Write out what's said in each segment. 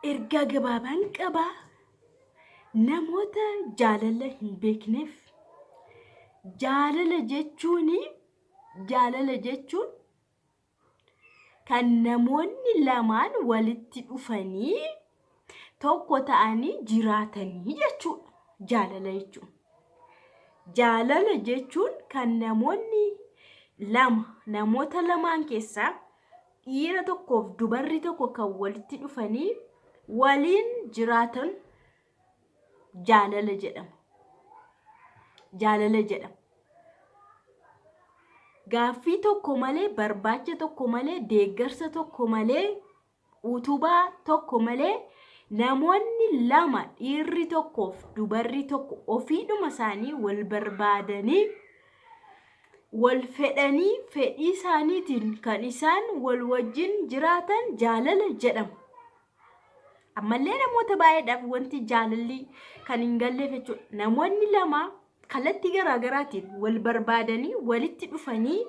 ergaa gabaabaan qaba namoota jaalala hin beekneef. Jaalala jechuun kan namoonni lamaan walitti dhufanii tokko ta'anii jiraatanii jechuudha. Jaalala jechuun kan namoota lamaan keessaa dhiira tokkoof dubarri tokko kan walitti dhufanii waliin jiraatan jaalala jedhama. Gaaffii tokko malee, barbaacha tokko malee, deeggarsa tokko malee, utubaa tokko malee namoonni lama dhiirri tokkoof dubarri tokko ofiidhuma isaanii wal barbaadanii wal fedhanii fedhii isaaniitiin kan isaan wal wajjin jiraatan jaalala jedhama. Ammallee namoota baay'eedhaaf wanti jaalalli kan hin galleef jechuudha. Namoonni lama kallattii garaagaraatiin wal barbaadanii walitti dhufanii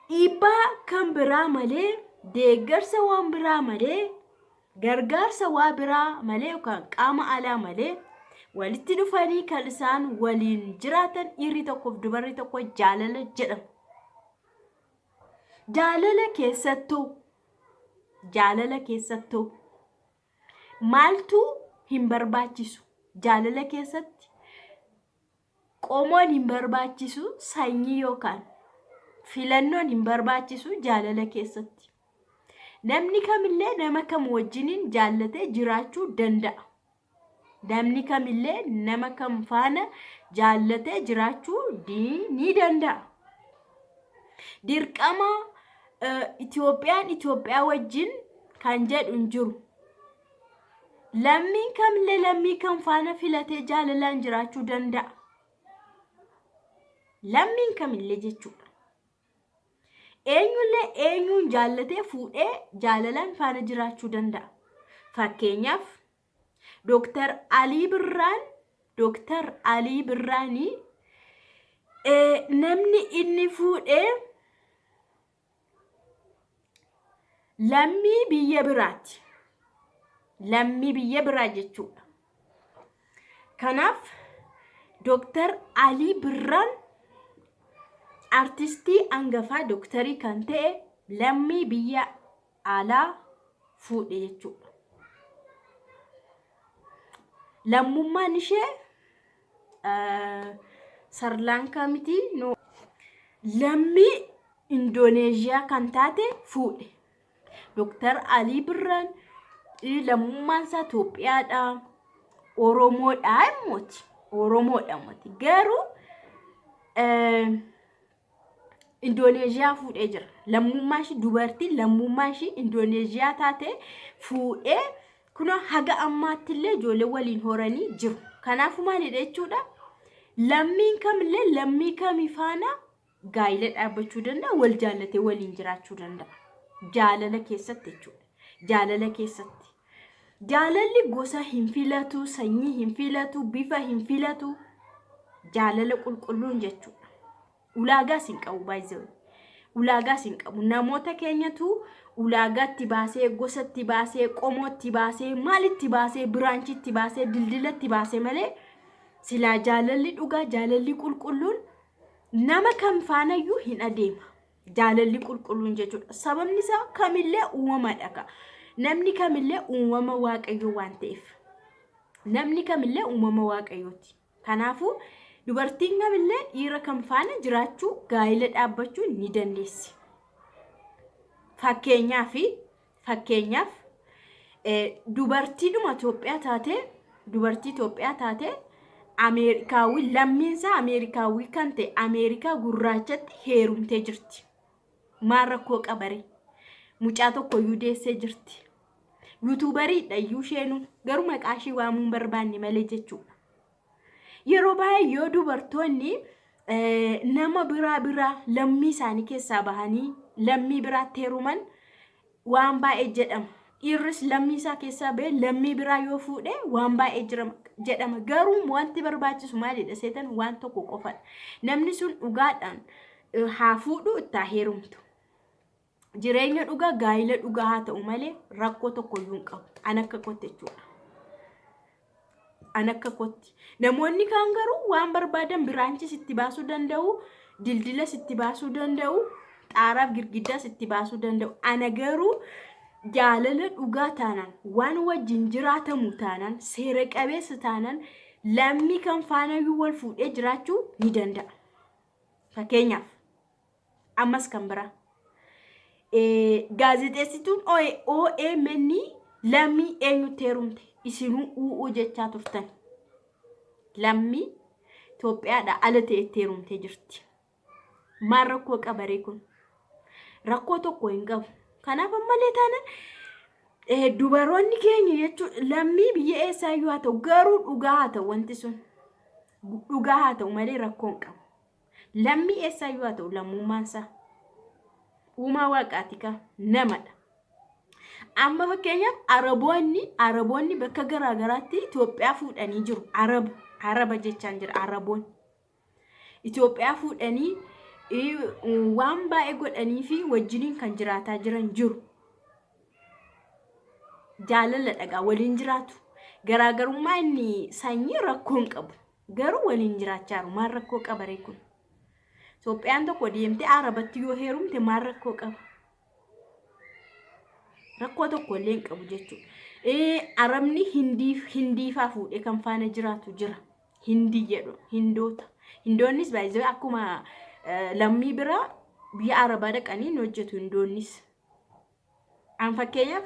dhiibbaa kan biraa malee, deeggarsa waan biraa malee, gargaarsa waa biraa malee yookaan qaama alaa malee walitti dhufanii kan isaan waliin jiraatan dhiirri tokkoof dubarri tokko jaalala jedhama. Jaalala keessattuu maaltu hin barbaachisu? Jaalala keessatti qomoon hin barbaachisu, sanyii yookaan filannoon hin barbaachisu jaalala keessatti. Namni kamillee nama kam wajjiniin jaallatee jiraachuu danda'a. Namni kamillee nama kam faana jaallatee jiraachuu ni danda'a. Dirqama Itoophiyaa wajjin kan jedhu hin jiru. Lammiin kamillee lammii kam faana filatee jaalalaan jiraachuu danda'a. Lammiin kamillee jechuudha. Eenyullee eenyuun jaallatee fuudhee jaalalaan faana jiraachuu danda'a. Fakkeenyaaf Dr. Alii Birraanii namni inni fuudhee lammii biyya biraati. Lammii biyya biraa jechuudha. Kanaaf Dr. Alii Birraan artistii hangafaa dooktarii kan ta'e lammii biyya alaa fuudhe jechuudha. Lammummaan ishee Sarlaankaa miti. Lammii Indooneeziyaa kan taate fuudhe. Dr. Alii Birraan lammummaan isaa Itoophiyaadha. Oromoodha immooti. Garuu Indooneeziyaa fuudhee jira. Lammummaa ishee dubartii lammummaa ishee Indooneeziyaa taate fuudhee kunoo haga ammaattillee ijoollee waliin horanii jiru. Kanaafuu maalidha jechuudha? Lammiin kamillee lammii kamii faana gaa'ila dhaabbachuu danda'a, wal jaallatee waliin jiraachuu danda'a. Jaalala keessatti jechuudha. Jaalalli gosa hin filatu, sanyii hin filatu, bifa hin filatu. Jaalala qulqulluun jechuudha. Ulaagaas hin qabu baay'ee. Ulaagaas hin qabu. Namoota keenyatu ulaagaatti baasee, gosatti baasee, qomootti baasee, maalitti baasee, biraanchitti baasee, dildilatti baasee malee silaa jaalalli dhugaa, jaalalli qulqulluun nama kam faanayyuu hin adeema. Jaalalli qulqulluun jechuudha. Sababni isaa kamillee uumamadha. Namni kamillee uumama Waaqayyoo waan ta'eef. Namni kamillee uumama Waaqayyooti. Kanaafuu dubartiin kamillee dhiira kam faana jiraachuu, gaa'ila dhaabbachuu ni dandeessi. Fakkeenyaaf dubartiidhuma Itoophiyaa taate Ameerikaawii, lammiinsaa Ameerikaawii kan ta'e Ameerikaa gurraachatti heerumtee jirti. Maal rakkoo qabare? Mucaa tokko iyyuu deessee jirti. Yuutuubariidha iyyuu isheenuu, garuu maqaa ishee waamuu hin barbaanne malee jechuudha. Yeroo baay'ee yoo dubartoonni nama biraa lammii isaanii keessaa bahanii lammii biraatti heeruman waan baay'ee jedhama. Dhiirris lammii isaa keessaa bahee lammii biraa yoo fuudhe waan baay'ee jedhama. Garuu wanti barbaachisu maalidha? Seetan waan tokko qofadha. Namni sun dhugaadhaan haa fuudhu, itti haa heerumtu. Jireenya dhugaa gaa'ila dhugaa haa ta'u malee rakkoo tokko iyyuu hin qabu. An akka kootti jechuudha. An akka kootti. Namoonni kaan garuu waan barbaadan biraanchis itti baasuu danda'u, dildilas itti baasuu danda'u, xaaraaf girgiddaas itti baasuu danda'u. Ana garuu jaalala dhugaa taanaan, waan wajjin jiraatamu taanaan, seera qabeessa taanaan, lammii kan faana iyyuu wal fuudhee jiraachuu ni danda'a. Fakkeenyaaf ammas kan biraa. Gaazexeessituun OMN lammii eenyutti heerumte isinuu u'uu jechaa turtan. Lammii Itoophiyaadhaa ala ta'etti heerumtee jirti. Maal rakkoo qabaree kun? Rakkoo tokko hin qabu. Kanaaf ammallee taanaan dubaroonni keenya jechuudha lammii biyya eessaayyuu haa ta'u garuu dhugaa haa ta'u wanti sun dhugaa haa ta'u malee rakkoo hin qabu. Lammii eessaayyuu haa ta'u lammummaan isaa uumaa waaqaati ka namadha. Amma fakkeenyaaf Araboonni bakka garaagaraatti Itoophiyaa fuudhanii jiru. Araba jechaan jira Araboonni. Itoophiyaa fuudhanii waan baay'ee godhanii fi wajjiniin kan jiraataa jiran jiru. Jaalala dhagaa waliin jiraatu. Garaagarummaa inni sanyii rakkoo hin qabu. Garuu waliin jiraachaa jiru. Maal rakkoo qabaree kun? Itoophiyaan tokko deemtee Arabatti yoo heerumte maal rakkoo qaba? Rakkoo tokko illee hin qabu jechuudha. Arabni hindiifaa fuudhee kan faana jiraatu jira. Hindii jedhu hindoota. Hindoonnis baay'ee akkuma lammii biraa biyya Arabaa dhaqanii hojjetu hindoonnis. An fakkeenyaaf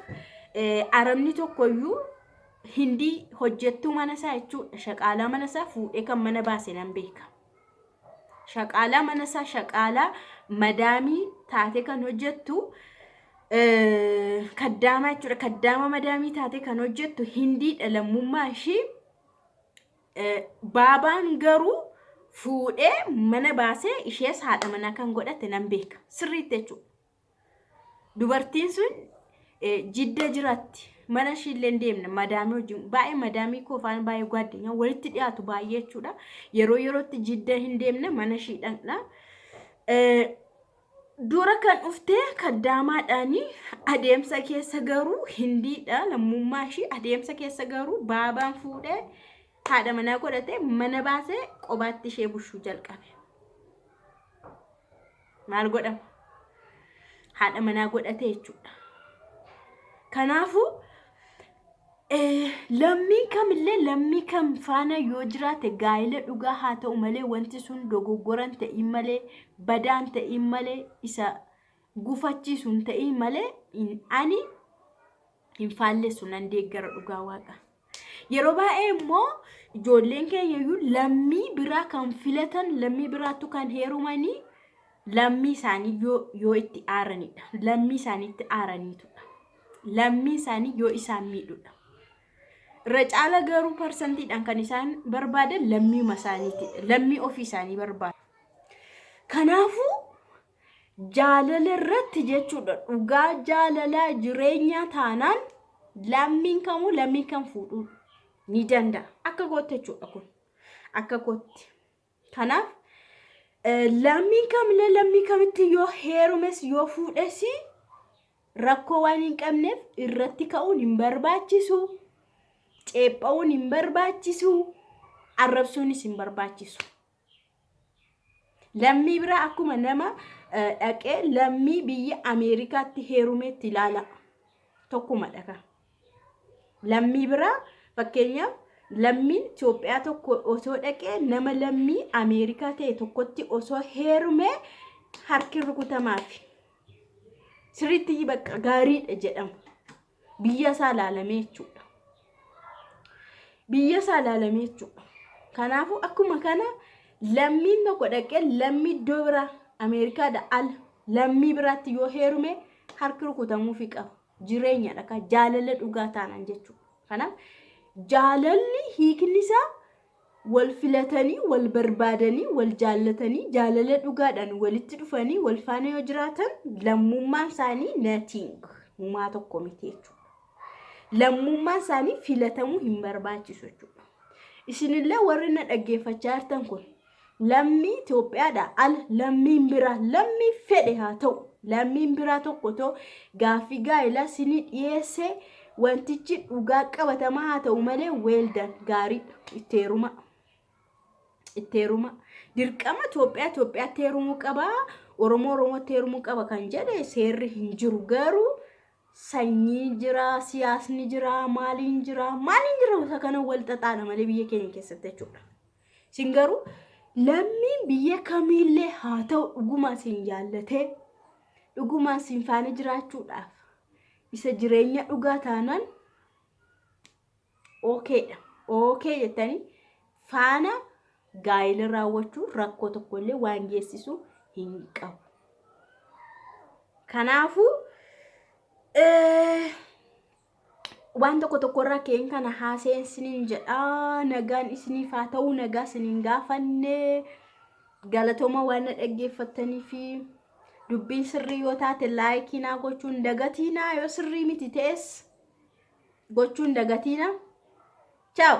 Arabni tokkoyyuu hindii hojjettuu mana isaa jechuudha. Shaqaalaa mana isaa fuudhee kan mana baase nan beeka. Shaqaalaa mana isaa shaqaalaa madaamii taatee kan hojjettu kaddaama jechuudha. Kaddaama madaamii taatee kan hojjettu hindiidha lammummaa ishii. Baabaan garuu fuudhee mana baasee ishees haadha manaa kan godhate nan beeka. Sirriitti jechuudha. Dubartiin sun Jidda jiraatti. Mana ishillee deemna madaamii wajjin baay'ee madaamii koo faana baay'ee gaaddenya walitti dhiyaatu baay'ee jechuudha. Yeroo yerootti Jidda hin deemne mana ishii dhaqna. Dura kan dhuftee kaddaamaadhaani adeemsa keessa garuu hindiidha lammummaa ishii adeemsa keessa garuu baabaan fuudhee haadha manaa godhate mana baasee qobaatti ishee bushuu jalqabe. Maal godhama? Haadha manaa godhate jechuudha. Kanaafuu lammii kam faana yoo jiraate gaa'ila dhugaa haa ta'u malee wanti sun dogoggoran ta'in malee badaan ta'in malee isa gufachiisuun ta'in malee ani hin faallessu nan deeggara dhugaa waaqa. Yeroo baay'ee immoo ijoolleen keenyayyuu lammii biraa kan filatan lammii biraattu kan heerumanii lammii isaanii yoo itti aaranidha. Lammii isaaniitti aaraniitudha. Lammii isaanii yoo isaan miidhudha. Irra caala garuu parsantiidhaan kan isaan barbaadan lammiima isaaniiti. Lammii ofii isaanii barbaadu. Kanaafuu jaalala irratti jechuudha. Dhugaa jaalalaa jireenyaa taanaan lammiin kamuu lammii kan fuudhuu ni danda'a. Akka goote jechuudha kun. Akka goote. Kanaaf lammiin kamillee lammii kamitti yoo heerumes yoo fuudhes rakkoo waan hin qabneef irratti ka'uun hin barbaachisu. Ceepha'uun hin barbaachisu. Arrabsuunis hin barbaachisu. Lammii biraa akkuma nama dhaqee lammii biyya Ameerikaatti heerumeetti ilaala. Tokkuma dhaqa. Lammii biraa fakkeenyaaf lammiin Itoophiyaa tokko osoo dhaqee nama lammii Ameerikaa ta'e tokkotti osoo heerumee harki rukutamaafi. Sirriitti bakka gaariidha jedhama. Biyya isaa ilaalamee jechuudha. Biyya isaa ilaalamee jechuudha. Kanaafuu akkuma kana lammiin tokko dhaqee lammii iddoo biraa Ameerikaadha ala lammii biraatti yoo heerume harki rukutamuufi qaba. Jireenyadha ka jaalala dhugaa taanaan jechuudha. Kanaaf jaalalli hiikni isaa wal filatanii wal barbaadanii wal jaallatanii jaalala dhugaadhaan walitti dhufanii wal faana yoo jiraatan lammummaan isaanii nothing uumaa tokko miti jechuudha. Lammummaan isaanii filatamuu hin barbaachisu jechuudha. Isinillee warri na dhaggeeffachaa jirtan kun lammii Itoophiyaadhaa ala lammiin biraa lammii fedhe haa ta'u Lammiin biraa tokko too gaaffii gaa'elaa sinii dhiyeesse wantichi dhugaa qabatamaa haa ta'u malee weeldan gaarii itteeruma dirqama Itoophiyaatti heerumuu qaba Oromootti heerumuu qaba kan jedhe seerri hin jiru garuu sanyii jira siyaasni jira maaliin jira isa kana wal xaxaana malee biyya keenya keessatti jechuudha. Sin garuu lammiin biyya kamiillee haa ta'u dhuguma sin jaallatee dhuguma sin faana jiraachuudhaaf isa jireenya dhugaa taanaan okay jettanii faana gaa'ela raawwachuu rakkoo tokkollee waan geessisu hin qabu. Kanaafuu waan tokko irraa keen kana haaseen isiniin jedha nagaan isiniif haa ta'u nagaa isiniin gaafanne galatooma waan dhaggeeffattanii fi dubbiin sirrii yoo taate laayikii naa gochuun dagatiinaa yoo sirrii miti ta'es gochuun dagatiinaa. Ciao.